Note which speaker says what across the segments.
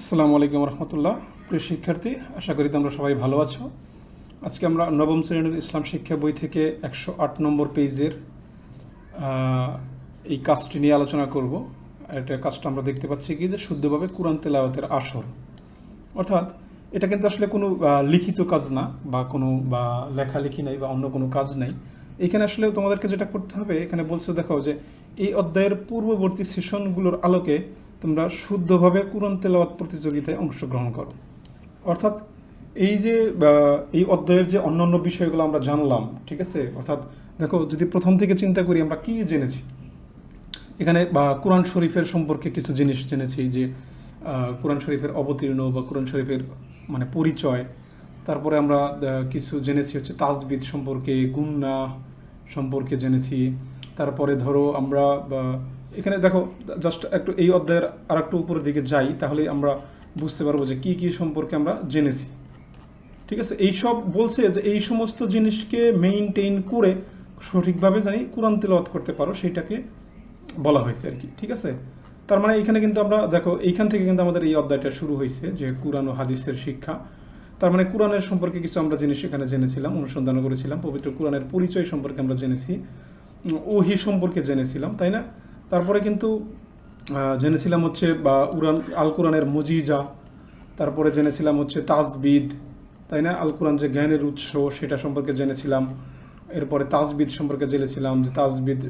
Speaker 1: আসসালামু আলাইকুম রহমতুল্লাহ। প্রিয় শিক্ষার্থী, আশা করি তোমরা সবাই ভালো আছো। আজকে আমরা নবম শ্রেণীর ইসলাম শিক্ষা বই থেকে 108 নম্বর পেজের এই কাজটি নিয়ে আলোচনা করব। এটা কাজটা আমরা দেখতে পাচ্ছি কি যে শুদ্ধভাবে কোরআন তেলাওয়াতের আসর, অর্থাৎ এটা কিন্তু আসলে কোনো লিখিত কাজ না বা লেখালেখি নাই বা অন্য কোনো কাজ নাই। এখানে আসলে তোমাদেরকে যেটা করতে হবে, এখানে বলছে দেখো যে এই অধ্যায়ের পূর্ববর্তী সেশনগুলোর আলোকে তোমরা শুদ্ধভাবে কোরআন তেলাওয়াত প্রতিযোগিতায় অংশগ্রহণ করো। অর্থাৎ এই অধ্যায়ের যে অন্যান্য বিষয়গুলো আমরা জানলাম, ঠিক আছে, অর্থাৎ দেখো যদি প্রথম থেকে চিন্তা করি আমরা কি জেনেছি এখানে, কোরআন শরীফের সম্পর্কে কিছু জিনিস জেনেছি, যে কোরআন শরীফের অবতীর্ণ বা কোরআন শরীফের মানে পরিচয়। তারপরে আমরা কিছু জেনেছি হচ্ছে তাজবিদ সম্পর্কে, গুন্না সম্পর্কে জেনেছি। তারপরে ধরো আমরা এখানে দেখো জাস্ট একটু এই অধ্যায়ের আর একটু উপরের দিকে যাই, তাহলে আমরা বুঝতে পারবো যে কি কি সম্পর্কে আমরা জেনেছি। ঠিক আছে, এইসব বলছে যে এই সমস্ত জিনিসকে মেইনটেইন করে সঠিকভাবে জানি কোরআন তেলাওয়াত করতে পারো, সেইটাকে বলা হয়েছে আর কি। ঠিক আছে, তার মানে এখানে কিন্তু আমরা দেখো এইখান থেকে কিন্তু আমাদের এই অধ্যায়টা শুরু হয়েছে, যে কোরআন ও হাদিসের শিক্ষা। তার মানে কোরআনের সম্পর্কে কিছু আমরা জিনিস এখানে জেনেছিলাম, অনুসন্ধান করেছিলাম, পবিত্র কোরআনের পরিচয় সম্পর্কে আমরা জেনেছি, ওহী সম্পর্কে জেনেছিলাম, তাই না? তারপরে কিন্তু জেনেছিলাম হচ্ছে আল কোরআনের মুজিজা। তারপরে জেনেছিলাম হচ্ছে তাজবিদ, তাই না? আল কোরআন যে জ্ঞানের উৎস সেটা সম্পর্কে জেনেছিলাম। এরপরে তাজবিদ সম্পর্কে জেনেছিলাম যে তাজবিদ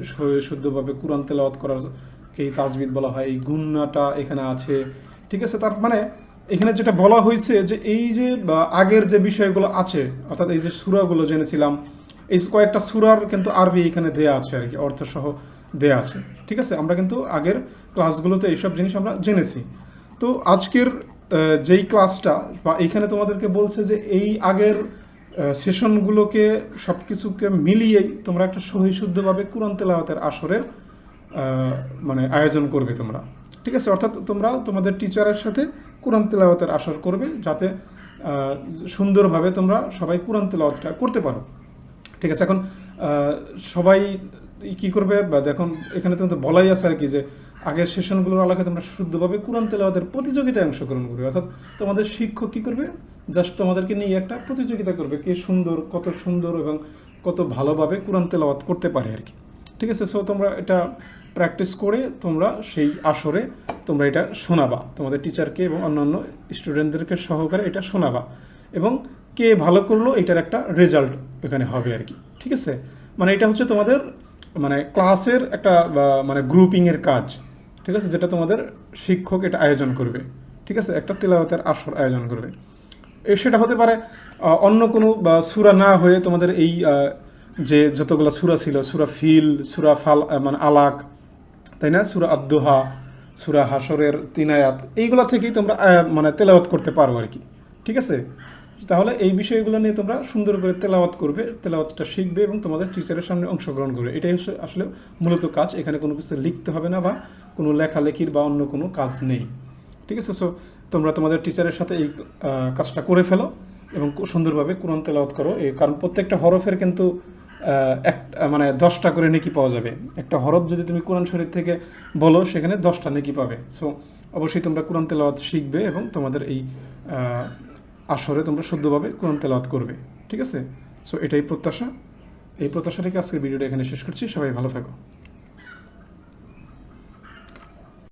Speaker 1: শুদ্ধভাবে কোরআন তেলাওয়াত করারকেই তাজবিদ বলা হয়। এই গুন্নাটা এখানে আছে, ঠিক আছে। তার মানে এখানে যেটা বলা হয়েছে যে এই যে আগের যে বিষয়গুলো আছে, অর্থাৎ এই যে সূরাগুলো জেনেছিলাম, এই কয়েকটা সূরার কিন্তু আরবি এখানে দেয়া আছে আর কি, অর্থসহ দেয়া আছে। ঠিক আছে, আমরা কিন্তু আগের ক্লাসগুলোতে এইসব জিনিস আমরা জেনেছি। তো আজকের যেই ক্লাসটা বা এইখানে তোমাদেরকে বলছে যে এই আগের সেশনগুলোকে সব কিছুকে মিলিয়েই তোমরা একটা সহিশুদ্ধভাবে কোরআন তেলাওয়াতের আসরের মানে আয়োজন করবে তোমরা। ঠিক আছে, অর্থাৎ তোমরা তোমাদের টিচারের সাথে কোরআন তেলাওয়াতের আসর করবে, যাতে সুন্দরভাবে তোমরা সবাই কোরআন তেলাওয়াতটা করতে পারো। ঠিক আছে, এখন সবাই কি করবে বা দেখুন এখানে তো বলাই আছে আর কি, যে আগের সেশনগুলোর আলোকে তোমরা শুদ্ধভাবে কোরআন তেলাওয়াতের প্রতিযোগিতায় অংশগ্রহণ করবে। অর্থাৎ তোমাদের শিক্ষক কি করবে, জাস্ট তোমাদেরকে নিয়ে একটা প্রতিযোগিতা করবে, কে কত সুন্দর এবং কত ভালোভাবে কোরআন তেলাওয়াত করতে পারে আর কি। ঠিক আছে, সো তোমরা এটা প্র্যাকটিস করে তোমরা সেই আসরে তোমরা এটা শোনাবা তোমাদের টিচারকে এবং অন্যান্য স্টুডেন্টদেরকে সহকারে এটা শোনাবা, এবং কে ভালো করলো এটার একটা রেজাল্ট এখানে হবে আর কি। ঠিক আছে, মানে এটা হচ্ছে তোমাদের মানে ক্লাসের একটা মানে গ্রুপিংয়ের কাজ। ঠিক আছে, যেটা তোমাদের শিক্ষক এটা আয়োজন করবে। ঠিক আছে, একটা তেলাওয়াতের আসর আয়োজন করবে। সেটা হতে পারে অন্য কোনো সূরা না হয়ে তোমাদের এই যে যতগুলো সূরা ছিল, সূরা ফিল, সূরা মানে আলাক, তাই না, সূরা আদ-দুহা, সূরা হাসরের 3 আয়াত, এইগুলা থেকেই তোমরা মানে তেলাওয়াত করতে পারো আর কি। ঠিক আছে, তাহলে এই বিষয়গুলো নিয়ে তোমরা সুন্দর করে তেলাওয়াত করবে, তেলাওয়াতটা শিখবে এবং তোমাদের টিচারের সামনে অংশগ্রহণ করবে। এটাই আসলে মূলত কাজ। এখানে কোনো কিছু লিখতে হবে না বা কোনো লেখালেখির বা অন্য কোনো কাজ নেই। ঠিক আছে, সো তোমরা তোমাদের টিচারের সাথে এই কাজটা করে ফেলো এবং সুন্দরভাবে কোরআন তেলাওয়াত করো। কারণ প্রত্যেকটা হরফের কিন্তু মানে 10টা করে নেকি পাওয়া যাবে। একটা হরফ যদি তুমি কোরআন শরীফ থেকে বলো, সেখানে 10টা নেকি পাবে। সো অবশ্যই তোমরা কোরআন তেলাওয়াত শিখবে এবং তোমাদের এই আসরে তোমরা শুদ্ধভাবে কোরআন তেলাওয়াত করবে। ঠিক আছে, সো এটাই প্রত্যাশা। এই প্রত্যাশা থেকে আজকের ভিডিওটা এখানে শেষ করছি। সবাই ভালো থাকো।